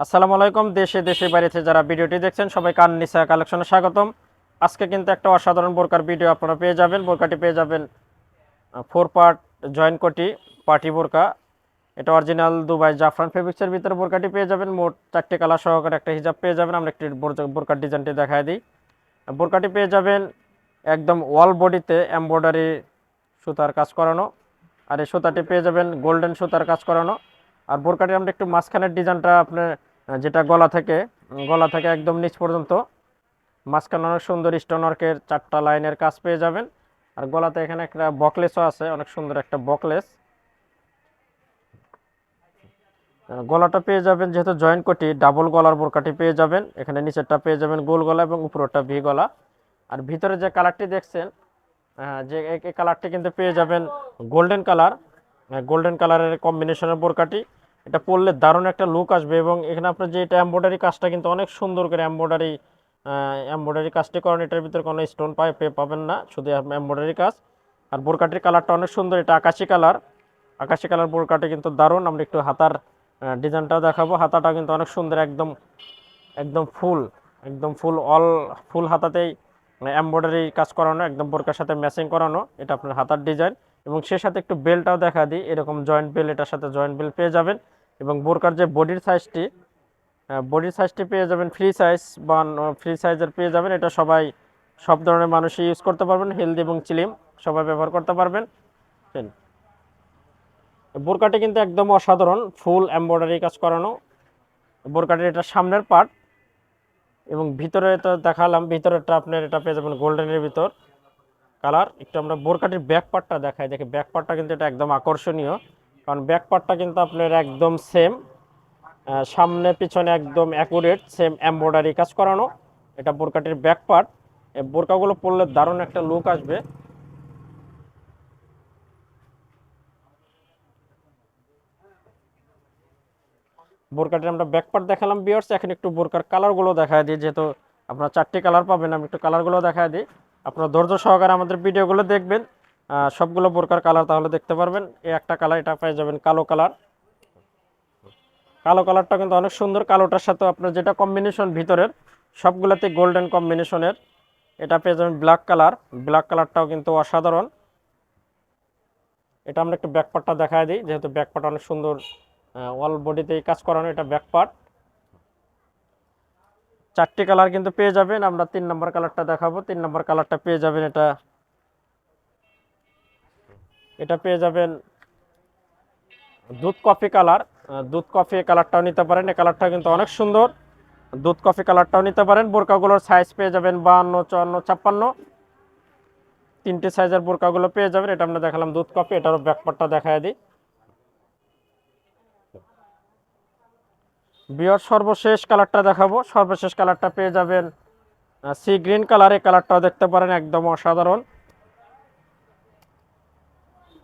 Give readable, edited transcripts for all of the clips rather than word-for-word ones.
আসসালামু আলাইকুম। দেশে দেশে বাড়িতে যারা ভিডিওটি দেখছেন সবাইকে আননিসা কালেকশনে স্বাগতম। আজকে কিন্তু একটা অসাধারণ বোরকার ভিডিও আপনারা পেয়ে যাবেন। বোরকাটি পেয়ে যাবেন 4 পার্ট জয়েন্ট কোটি পার্টি বোরকা। এটা অরিজিনাল দুবাই জাফরান ফেব্রিক্সের ভিতরে বোরকাটি পেয়ে যাবেন। মোট 4টে কালার সহকারে একটা হিজাব পেয়ে যাবেন। আমরা একটি বোরকার ডিজাইনটি দেখায় দিই। বোরকাটি পেয়ে যাবেন একদম ওয়াল বডিতে এমব্রয়ডারি সুতার কাজ করানো, আর এই সুতাটি পেয়ে যাবেন গোল্ডেন সুতার কাজ করানো। আর বোরকাটি আমরা একটু মাঝখানের ডিজাইনটা আপনার যেটা গলা থেকে একদম নিচ পর্যন্ত মাঝখানে অনেক সুন্দর স্টোন ওয়ার্কের 4টা লাইনের কাজ পেয়ে যাবেন। আর গলাতে এখানে একটা বকলেসও আছে, অনেক সুন্দর একটা বকলেস। গলাটা পেয়ে যাবেন যেহেতু জয়েন্ট কোটি ডাবল গলার বোরকাটি পেয়ে যাবেন। এখানে নিচেরটা পেয়ে যাবেন গোল গলা এবং উপরেরটা ভি গলা। আর ভিতরে যে কালারটি দেখছেন যে এই কালারটি কিন্তু পেয়ে যাবেন গোল্ডেন কালার। গোল্ডেন কালারের কম্বিনেশনের বোরকাটি, এটা পরলে দারুণ একটা লুক আসবে। এবং এখানে আপনার যে এটা এমব্রয়ডারি কাজটা কিন্তু অনেক সুন্দর করে এমব্রয়ডারি কাজটি করেন। এটার ভিতরে কোনো স্টোন পাবেন না, শুধু এমব্রয়ডারি কাজ। আর বোরকাটির কালারটা অনেক সুন্দর, এটা আকাশি কালার। আকাশি কালার বোরকাটি কিন্তু দারুণ। আমরা একটু হাতার ডিজাইনটাও দেখাবো। হাতাটা কিন্তু অনেক সুন্দর, একদম একদম ফুল একদম ফুল হাতাতেই এমব্রয়ডারি কাজ করানো, একদম বোরকার সাথে ম্যাচিং করানো। এটা আপনার হাতার ডিজাইন। এবং সে সাথে একটু বেল্টটাও দেখা দিই, এরকম জয়েন্ট বেল্ট, এটার সাথে জয়েন্ট বেল্ট পেয়ে যাবেন। এবং বোরকার যে বডির সাইজটি পেয়ে যাবেন ফ্রি সাইজ বা ফ্রি সাইজের পেয়ে যাবেন। এটা সব ধরনের মানুষই ইউজ করতে পারবেন, হেলদি এবং স্লিম সবাই ব্যবহার করতে পারবেন। বোরকাটি কিন্তু একদম অসাধারণ, ফুল এমব্রয়ডারি কাজ করানো বোরকাটির এটা সামনের পার্ট। এবং ভিতরে তো দেখালাম, ভিতরেরটা আপনার এটা পেয়ে যাবেন গোল্ডেনের ভিতর কালার। একটু আমরা বোরকাটির ব্যাক পার্টটা দেখাই, দেখি ব্যাক পার্টটা কিন্তু এটা একদম আকর্ষণীয়। কারণ ব্যাক পার্টটা কিন্তু আপনার একদম সেম, সামনে পিছনে একদম অ্যাকুরেট সেম এমব্রয়ডারি কাজ করানো। এটা বোরকাটির ব্যাক পার্ট। এই বোরকাগুলো পরলে দারুণ একটা লুক আসবে। বোরকাটির আমরা ব্যাক পার্ট দেখালাম ভিউয়ার্স। এখন একটু বোরকার কালারগুলো দেখায় দিই, যেহেতু আপনারা 4টি কালার পাবেন। আমি একটু কালারগুলো দেখায় দিই, আপনারা ধৈর্য সহকারে আমাদের ভিডিওগুলো দেখবেন, সবগুলো বোরকার কালার তাহলে দেখতে পারবেন। এই একটা কালার, এটা পেয়ে যাবেন কালো কালার। কালো কালারটা কিন্তু অনেক সুন্দর। কালোটার সাথে আপনার যেটা কম্বিনেশন ভিতরের সবগুলোতে গোল্ডেন কম্বিনেশনের, এটা পেয়ে যাবেন ব্ল্যাক কালার। ব্ল্যাক কালারটাও কিন্তু অসাধারণ। এটা আমরা একটু ব্যাক পার্টটা দেখায় দিই, যেহেতু ব্যাক পার্ট অনেক সুন্দর, অল বডিতেই কাজ করানো। এটা ব্যাক পার্ট। 4টি কালার কিন্তু পেয়ে যাবেন। আমরা 3 নম্বর কালারটা দেখাবো। 3 নম্বর কালারটা পেয়ে যাবেন এটা পেয়ে যাবেন দুধ কফি কালার। দুধ কফি কালারটাও নিতে পারেন, এই কালারটা কিন্তু অনেক সুন্দর। দুধ কফি কালারটাও নিতে পারেন। বোরকাগুলোর সাইজ পেয়ে যাবেন 52, 54, 56, 3টে সাইজের বোরকাগুলো পেয়ে যাবেন। এটা আমরা দেখালাম দুধ কফি। এটারও ব্যাকপার্টটা দেখায় দিই। বিয়ার সর্বশেষ কালারটা দেখাবো। সর্বশেষ কালারটা পেয়ে যাবেন সি গ্রিন কালার। এই কালারটাও দেখতে পারেন, একদম অসাধারণ।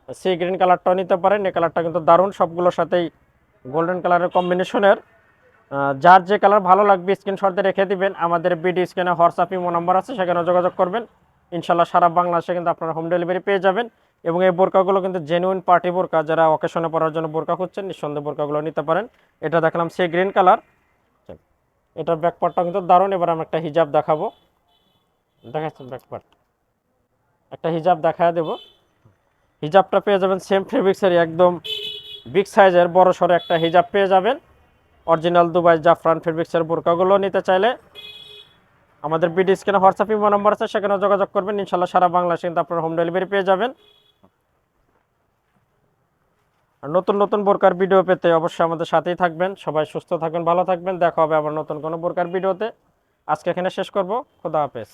সি গ্রিন কালারটাও নিতে পারেন, এই কালারটা কিন্তু দারুণ। সবগুলোর সাথেই গোল্ডেন কালারের কম্বিনেশনের। যার যে কালার ভালো লাগবে স্ক্রিনশটে রেখে দিবেন। আমাদের বিডি স্ক্রিনে হোয়াটসঅ্যাপ ইমো নাম্বার আছে, সেখানে যোগাযোগ করবেন। ইনশাল্লাহ সারা বাংলাদেশে কিন্তু আপনারা হোম ডেলিভারি পেয়ে যাবেন। এবং এই বোরকাগুলো কিন্তু জেনুইন পার্টি বোরকা, যারা অকেশনে পরার জন্য বোরকা খুঁজছেন নিঃসন্দেহে বোরকাগুলো নিতে পারেন। এটা দেখলাম সি গ্রিন কালার। এটার ব্যাকপার্টটা কিন্তু দারুণ। এবার আমি একটা হিজাব দেখাবো, দেখাচ্ছেন ব্যাকপার্ট, একটা হিজাব দেখা দেবো। হিজাবটা পেয়ে যাবেন সেম ফেব্রিক্সেরই একদম বিগ সাইজের বড় সড়ো একটা হিজাব পেয়ে যাবেন। অরিজিনাল দুবাই জাফরান ফেব্রিক্সের বোরকাগুলো নিতে চাইলে আমাদের বিডি স্ক্রিনে হোয়াটসঅ্যাপ ইমো নাম্বার আছে, সেখানে যোগাযোগ করবেন। ইনশাল্লাহ সারা বাংলাদেশে কিন্তু আপনারা হোম ডেলিভারি পেয়ে যাবেন। আর নতুন নতুন বোরকার ভিডিও পেতে অবশ্যই আমাদের সাথেই থাকবেন। সবাই সুস্থ থাকবেন, ভালো থাকবেন। দেখা হবে আবার নতুন কোনো বোরকার ভিডিওতে। আজকে এখানে শেষ করব। খোদা হাফেজ।